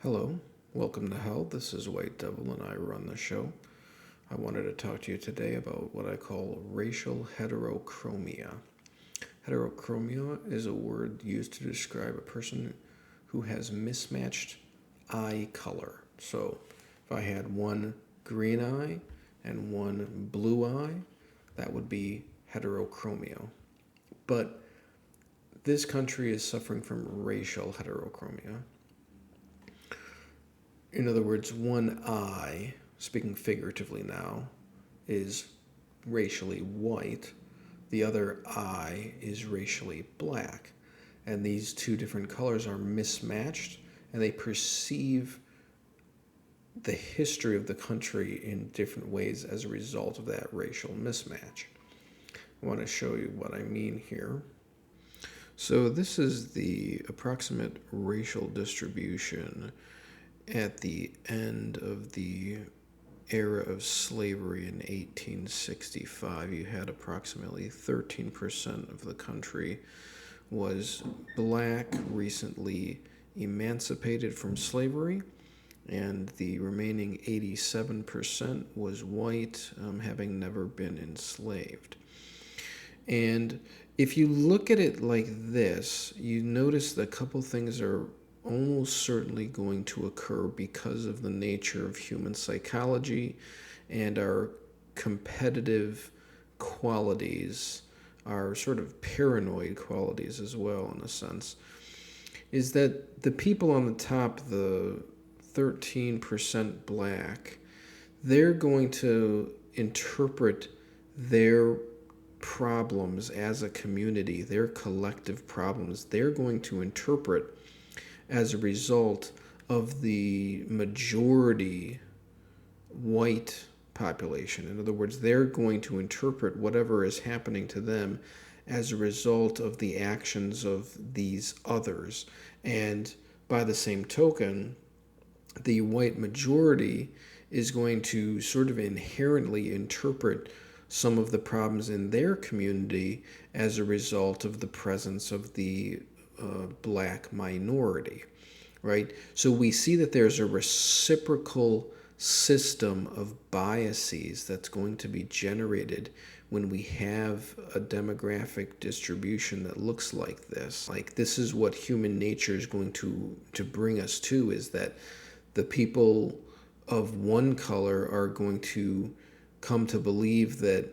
Hello, welcome to Hell. This is White Devil and I run the show. I wanted to talk to you today about what I call racial heterochromia. Heterochromia is a word used to describe a person who has mismatched eye color. So if I had one green eye and one blue eye, that would be heterochromia. But this country is suffering from racial heterochromia. In other words, one eye, speaking figuratively now, is racially white, the other eye is racially black. And these two different colors are mismatched, and they perceive the history of the country in different ways as a result of that racial mismatch. I want to show you what I mean here. So this is the approximate racial distribution at the end of the era of slavery in 1865. You had approximately 13% of the country was black, recently emancipated from slavery, and the remaining 87% was white, having never been enslaved. And if you look at it like this, you notice that a couple things are almost certainly going to occur because of the nature of human psychology and our competitive qualities, our sort of paranoid qualities as well, in a sense, is that the people on the top, the 13% black, they're going to interpret their problems as a community, their collective problems, they're going to interpret as a result of the majority white population. In other words, they're going to interpret whatever is happening to them as a result of the actions of these others. And by the same token, the white majority is going to sort of inherently interpret some of the problems in their community as a result of the presence of the black minority, right? So we see that there's a reciprocal system of biases that's going to be generated when we have a demographic distribution that looks like this. Like, this is what human nature is going to bring us to, is that the people of one color are going to come to believe that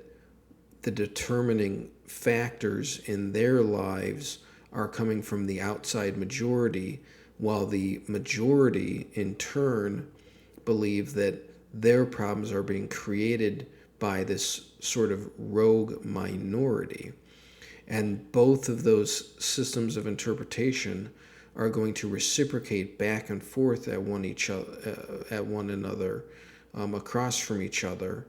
the determining factors in their lives are coming from the outside majority, while the majority in turn believe that their problems are being created by this sort of rogue minority. And both of those systems of interpretation are going to reciprocate back and forth at one another, across from each other.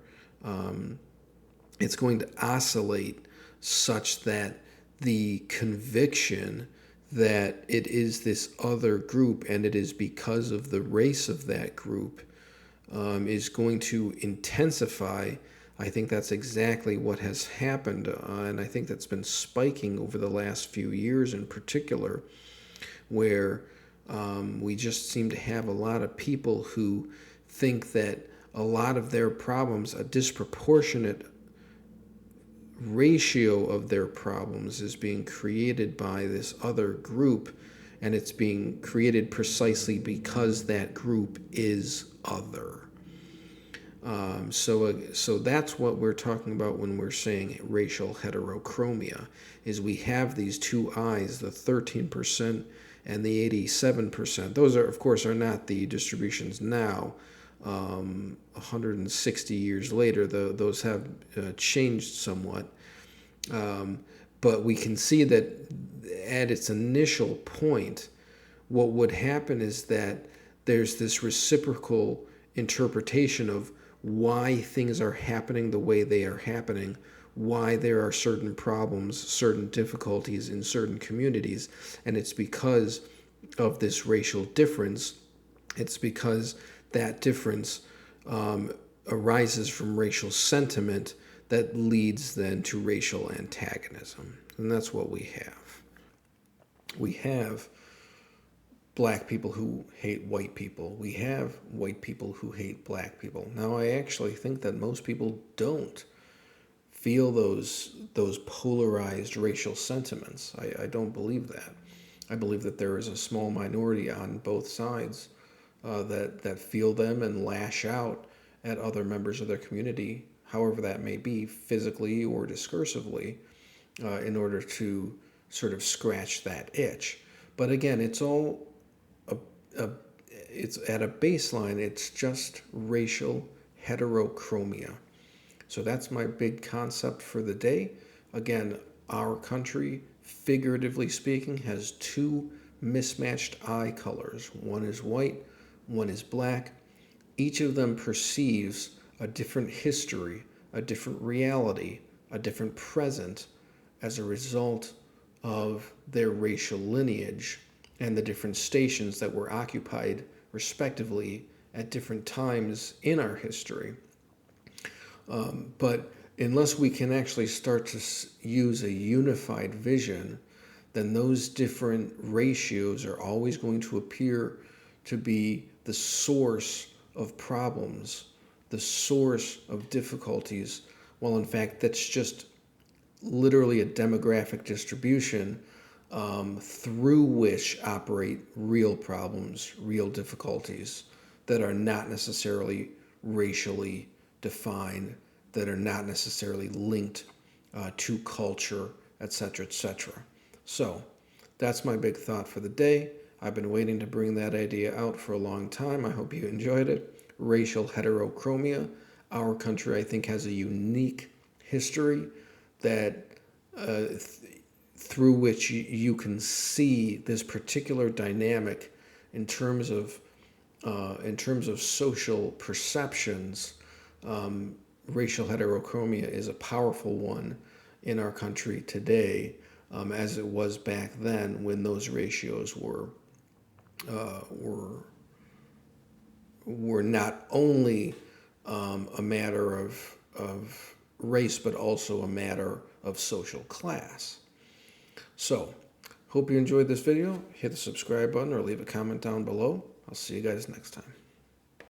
It's going to oscillate such that the conviction that it is this other group and it is because of the race of that group is going to intensify. I think that's exactly what has happened, and I think that's been spiking over the last few years in particular, where we just seem to have a lot of people who think that a lot of their problems, a disproportionate ratio of their problems, is being created by this other group, and it's being created precisely because that group is other. So that's what we're talking about when we're saying racial heterochromia, is we have these two eyes, the 13% and the 87%. Those are, of course, are not the distributions now. 160 years later, those have changed somewhat. But we can see that at its initial point, what would happen is that there's this reciprocal interpretation of why things are happening the way they are happening, why there are certain problems, certain difficulties in certain communities, and it's because of this racial difference. It's because that difference arises from racial sentiment that leads then to racial antagonism. And that's what we have. We have black people who hate white people. We have white people who hate black people. Now, I actually think that most people don't feel those polarized racial sentiments. I don't believe that. I believe that there is a small minority on both sides that feel them and lash out at other members of their community, however that may be, physically or discursively, in order to sort of scratch that itch. But again, it's all a it's at a baseline. It's just racial heterochromia. So that's my big concept for the day. Again, our country, figuratively speaking, has two mismatched eye colors. One is white, one is black. Each of them perceives a different history, a different reality, a different present as a result of their racial lineage and the different stations that were occupied, respectively, at different times in our history. But unless we can actually start to use a unified vision, then those different ratios are always going to appear to be the source of problems, the source of difficulties, while in fact that's just literally a demographic distribution through which operate real problems, real difficulties that are not necessarily racially defined, that are not necessarily linked to culture, etc., etc. So that's my big thought for the day. I've been waiting to bring that idea out for a long time. I hope you enjoyed it. Racial heterochromia. Our country, I think, has a unique history that through which you can see this particular dynamic in terms of social perceptions. Racial heterochromia is a powerful one in our country today, as it was back then when those ratios were not only a matter of race, but also a matter of social class. So, hope you enjoyed this video. Hit the subscribe button or leave a comment down below. I'll see you guys next time.